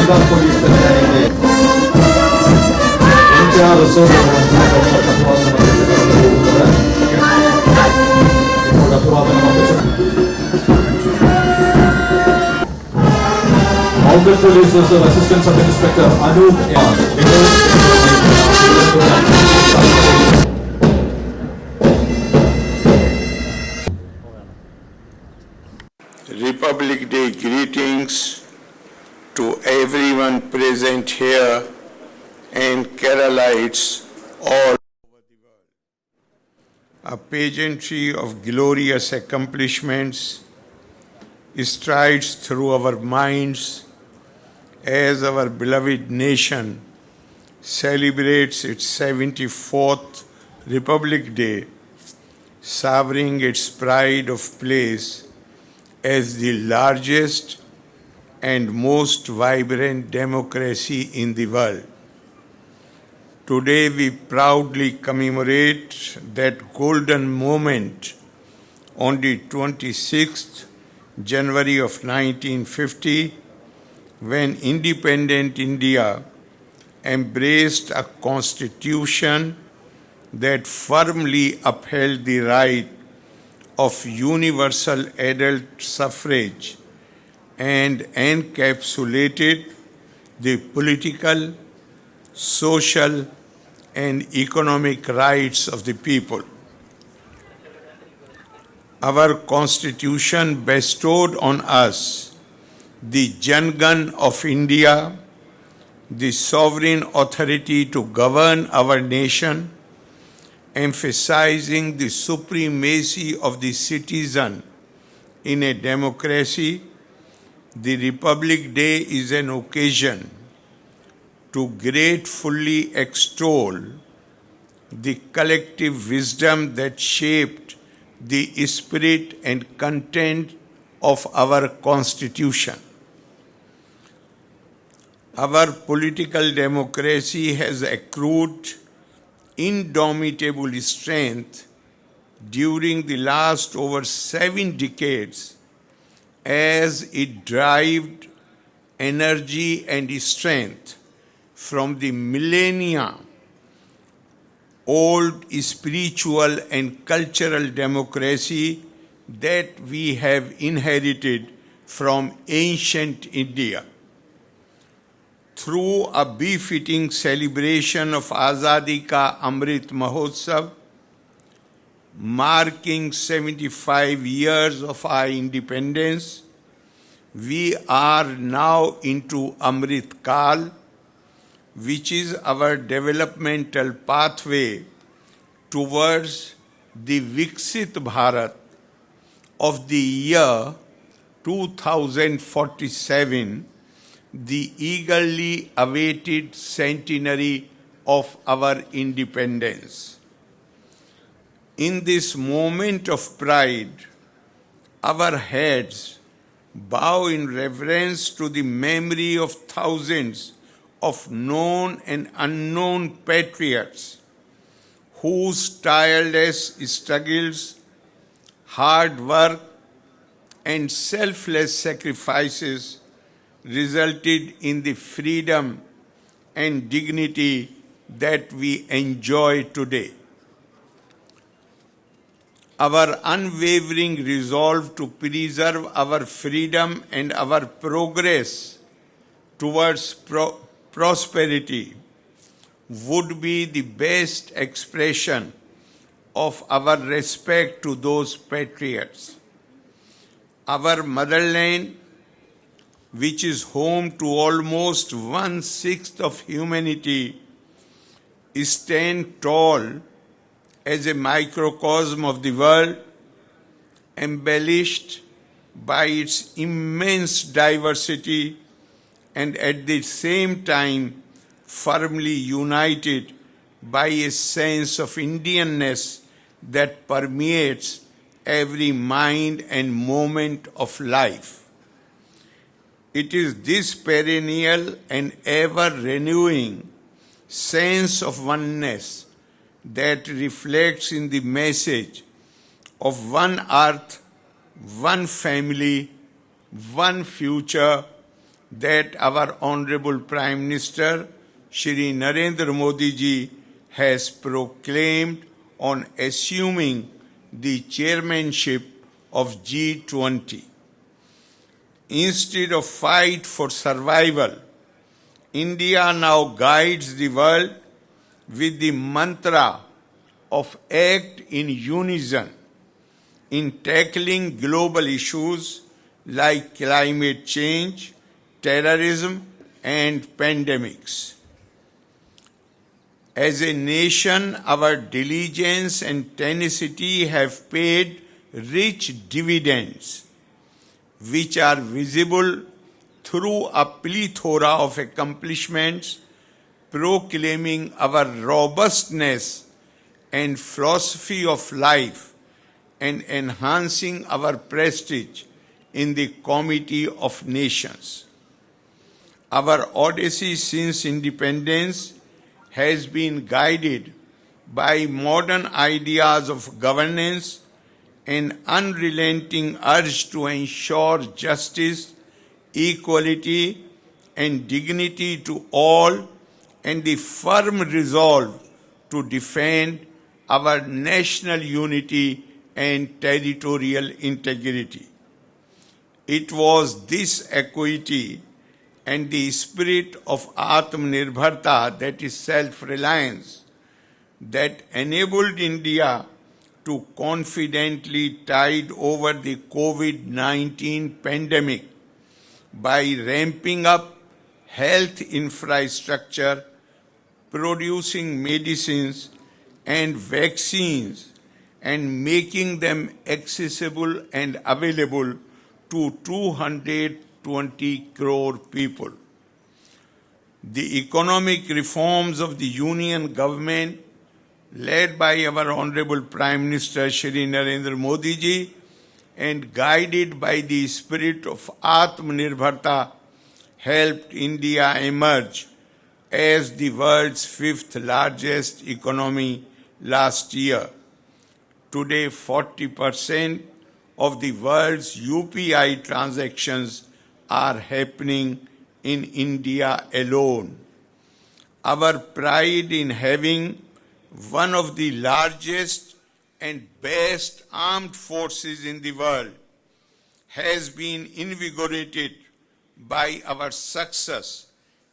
ಜಿಲ್ಲಾ ಪೊಲೀಸ್ ತನಿಖೆ NTR Hon'ble Police Reserve Assistant Sub Inspector Arif. Republic Day greetings to everyone present here and Keralites all over the world. A pageantry of glorious accomplishments strides through our minds as our beloved nation celebrates its 74th Republic Day, savoring its pride of place as the largest and most vibrant democracy in the world. Today we proudly commemorate that golden moment on the 26th January of 1950, when independent India embraced a constitution that firmly upheld the right of universal adult suffrage and encapsulated the political, social, and economic rights of the people. Our Constitution bestowed on us the Jangan of India, the sovereign authority to govern our nation, emphasizing the supremacy of the citizen in a democracy. The Republic Day is an occasion to gratefully extol the collective wisdom that shaped the spirit and content of our Constitution. Our political democracy has accrued indomitable strength during the last over 7 decades as it derived energy and strength from the millennia old spiritual and cultural democracy that we have inherited from ancient India. Through a befitting celebration of Azadi Ka Amrit Mahotsav, marking 75 years of our independence, we are now into Amrit Kal, which is our developmental pathway towards the Viksit Bharat of the year 2047, the eagerly awaited centenary of our independence. In this moment of pride, our heads bow in reverence to the memory of thousands of known and unknown patriots whose tireless struggles, hard work, and selfless sacrifices resulted in the freedom and dignity that we enjoy today. Our unwavering resolve to preserve our freedom and our progress towards prosperity would be the best expression of our respect to those patriots. Our motherland, which is home to almost 1/6 of humanity, stands tall as a microcosm of the world, embellished by its immense diversity and at the same time firmly united by a sense of Indianness that permeates every mind and moment of life. It is this perennial and ever-renewing sense of oneness that reflects in the message of one earth, one family, one future, that our Honorable Prime Minister, Shri Narendra Modi ji, has proclaimed on assuming the chairmanship of G20. Instead of fight for survival, India now guides the world with the mantra of act in unison in tackling global issues like climate change, terrorism, and pandemics. As a nation, our diligence and tenacity have paid rich dividends, which are visible through a plethora of accomplishments, proclaiming our robustness and philosophy of life and enhancing our prestige in the Committee of Nations. Our odyssey since independence has been guided by modern ideas of governance and unrelenting urge to ensure justice, equality, and dignity to all, and the firm resolve to defend our national unity and territorial integrity. It was this equity and the spirit of Atmanirbharta, that is self-reliance, that enabled India to confidently tide over the COVID-19 pandemic by ramping up health infrastructure, producing medicines and vaccines, and making them accessible and available to 220 crore people. The economic reforms of the Union government, led by our Honorable Prime Minister Shri Narendra Modi ji and guided by the spirit of Atmanirbharta, helped India emerge as the world's fifth largest economy last year. Today, 40% of the world's UPI transactions are happening in India alone. Our pride in having one of the largest and best armed forces in the world has been invigorated by our success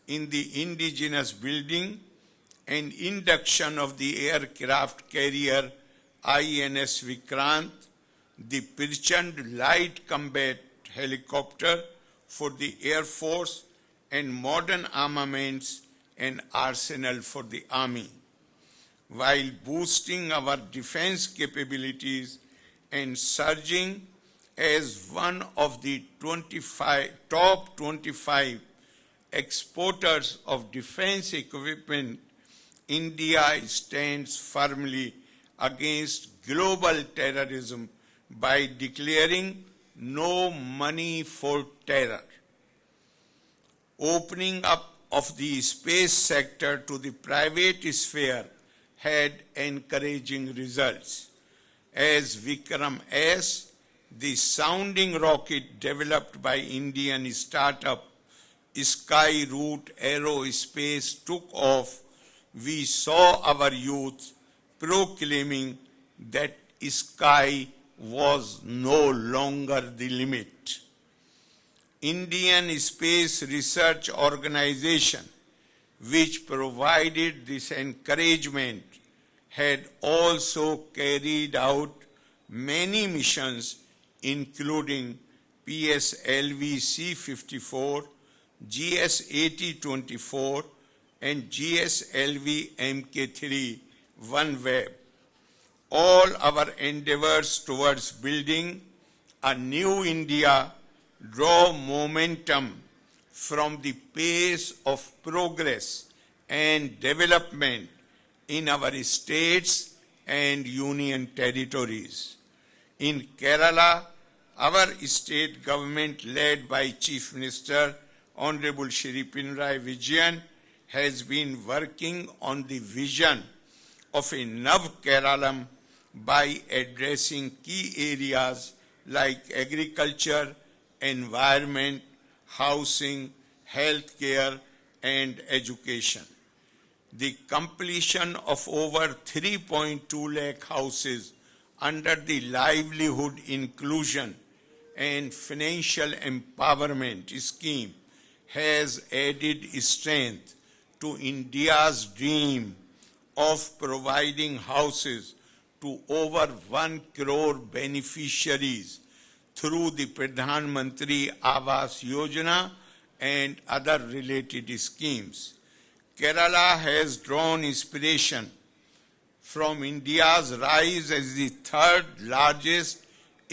in the indigenous building and induction of the aircraft carrier INS Vikrant, the Prachand light combat helicopter for the Air Force, and modern armaments and arsenal for the Army, while boosting our defense capabilities and surging as one of the top 25 exporters of defense equipment. India stands firmly against global terrorism by declaring no money for terror. Opening up of the space sector to the private sphere had encouraging results, as Vikram S, the sounding rocket developed by Indian startup Sky Root Aerospace, took off. We saw our youth proclaiming that sky was no longer the limit. Indian Space Research Organization, which provided this encouragement, had also carried out many missions, including PSLV C-54, GS-8024, and GSLV Mk3 OneWeb. All our endeavors towards building a new India draw momentum from the pace of progress and development in our states and union territories. In Kerala, our state government, led by Chief Minister Honorable Shri Pinarayi Vijayan, has been working on the vision of a Nav Keralam by addressing key areas like agriculture, environment, housing, healthcare, and education. The completion of over 3.2 lakh houses under the Livelihood Inclusion and Financial Empowerment Scheme has added strength to India's dream of providing houses to over 1 crore beneficiaries through the Pradhan Mantri Awas Yojana and other related schemes. Kerala has drawn inspiration from India's rise as the third largest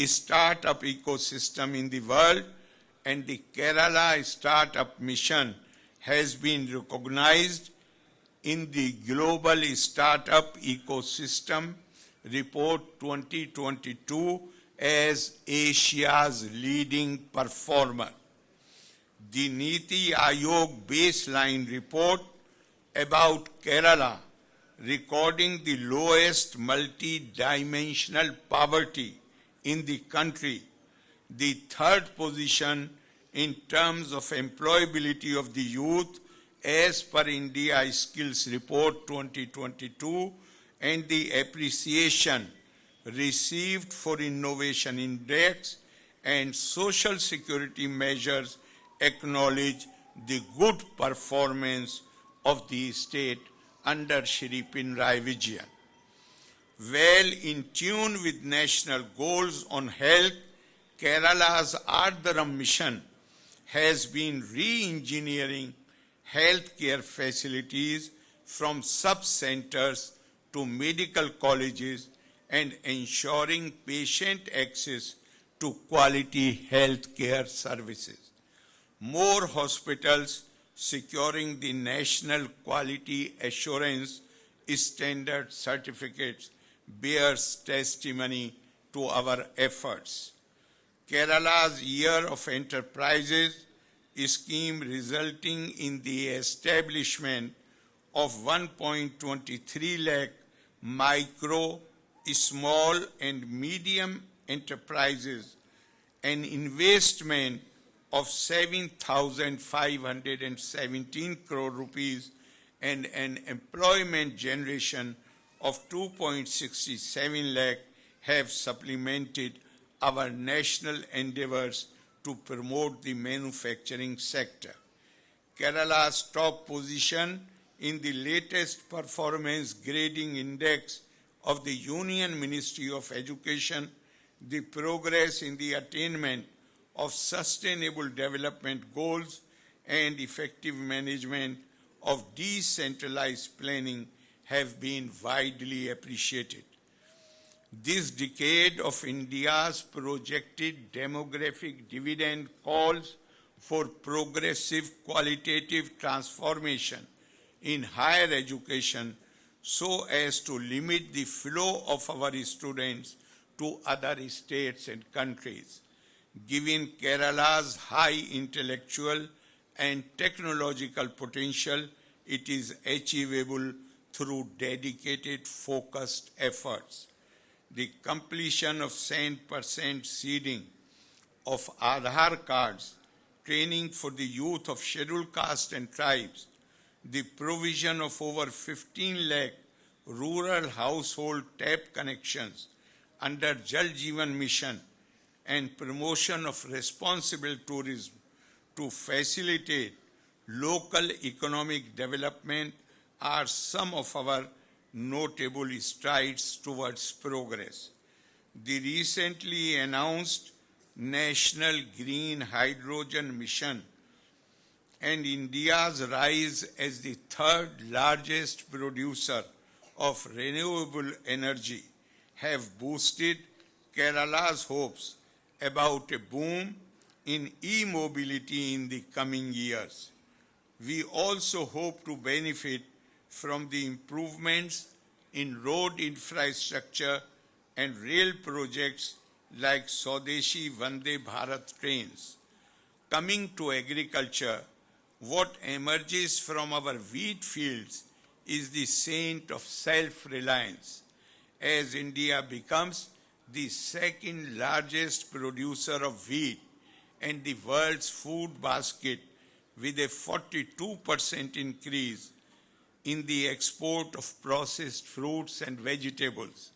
startup ecosystem in the world, and the Kerala Startup Mission has been recognized in the Global Startup Ecosystem Report 2022 as Asia's leading performer. The Niti Aayog baseline report about Kerala recording the lowest multi-dimensional poverty in the country, the third position in terms of employability of the youth as per India Skills Report 2022, and the appreciation received for Innovation Index and social security measures acknowledge the good performance of the state under Shri Pinarayi Vijayan. Well in tune with national goals on health, Kerala's Ardharam mission has been re-engineering healthcare facilities from sub-centers to medical colleges and ensuring patient access to quality healthcare services. More hospitals securing the National Quality Assurance Standard certificates bears testimony to our efforts. Kerala's Year of Enterprises scheme resulting in the establishment of 1.23 lakh micro, small and medium enterprises, an investment of 7,517 crore rupees and an employment generation of 2.67 lakh have supplemented our national endeavors to promote the manufacturing sector. Kerala's top position in the latest performance grading index of the Union Ministry of Education, the progress in the attainment of sustainable development goals and effective management of decentralized planning have been widely appreciated. This decade of India's projected demographic dividend calls for progressive qualitative transformation in higher education so as to limit the flow of our students to other states and countries. Given Kerala's high intellectual and technological potential, it is achievable through dedicated, focused efforts. The completion of 100% seeding of Aadhaar cards, training for the youth of scheduled castes and tribes, the provision of over 15 lakh rural household tap connections under Jal Jeevan Mission, and promotion of responsible tourism to facilitate local economic development are some of our notable strides towards progress. The recently announced National Green Hydrogen Mission and India's rise as the third largest producer of renewable energy have boosted Kerala's hopes about a boom in e-mobility in the coming years. We also hope to benefit from the improvements in road infrastructure and rail projects like Swadeshi Vande Bharat trains. Coming to agriculture, what emerges from our wheat fields is the scent of self-reliance, as India becomes the second largest producer of wheat and the world's food basket with a 42% increase in the export of processed fruits and vegetables.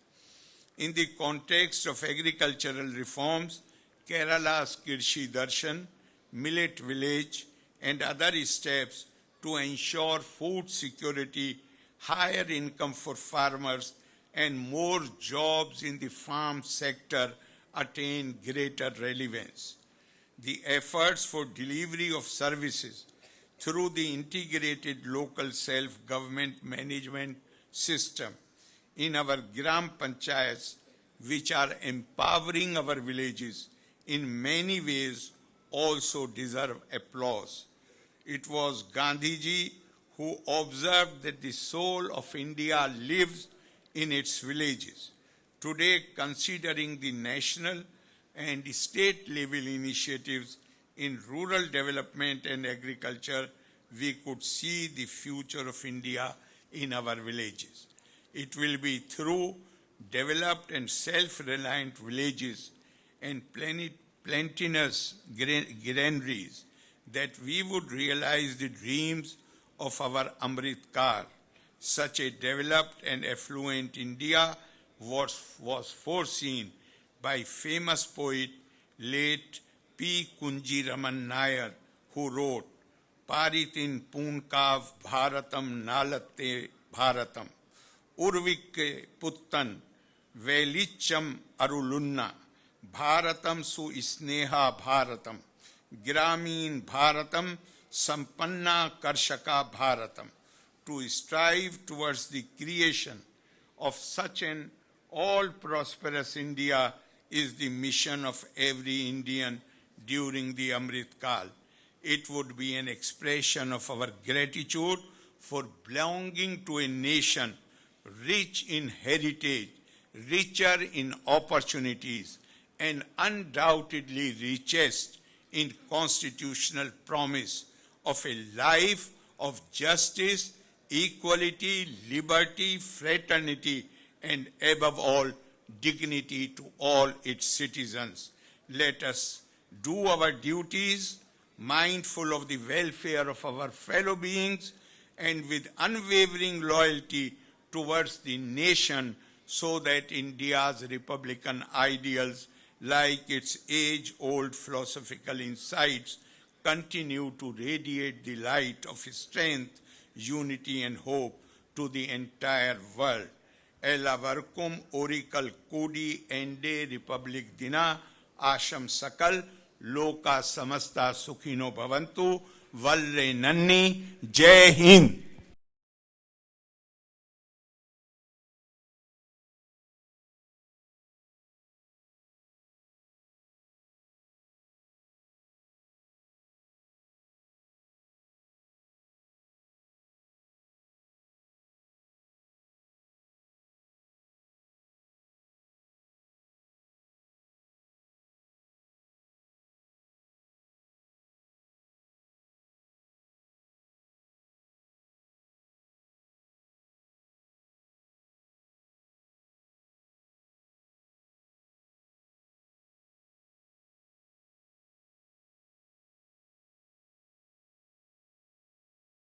In the context of agricultural reforms, Kerala's Kirshi Darshan, Millet Village, and other steps to ensure food security, higher income for farmers, and more jobs in the farm sector attain greater relevance. The efforts for delivery of services through the integrated local self-government management system in our Gram Panchayats, which are empowering our villages in many ways, also deserve applause. It was Gandhiji who observed that the soul of India lives in its villages. Today, considering the national and state level initiatives in rural development and agriculture, we could see the future of India in our villages. It will be through developed and self-reliant villages and plenteous granaries that we would realize the dreams of our Amrit Kaal. Such a developed and affluent India was foreseen by famous poet late P. Kunji Raman Nair, who wrote, Paritin Punkav Bharatam Nalatte Bharatam, Urvike Puttan, Velicham Arulunna, Bharatam Su Isneha Bharatam, Gramin Bharatam, Sampanna Karshaka Bharatam. To strive towards the creation of such an all-prosperous India is the mission of every Indian during the Amrit Kaal. It would be an expression of our gratitude for belonging to a nation rich in heritage, richer in opportunities, and undoubtedly richest in constitutional promise of a life of justice, equality, liberty, fraternity, and above all, dignity to all its citizens. Let us do our duties, mindful of the welfare of our fellow beings, and with unwavering loyalty towards the nation, so that India's republican ideals, like its age-old philosophical insights, continue to radiate the light of strength, unity, and hope to the entire world. Elavarkum Oracle Kodi Ende Republic Dina Asham Sakal Loka Samasta Sukhino Bhavantu Valle Nanni Jai Hind.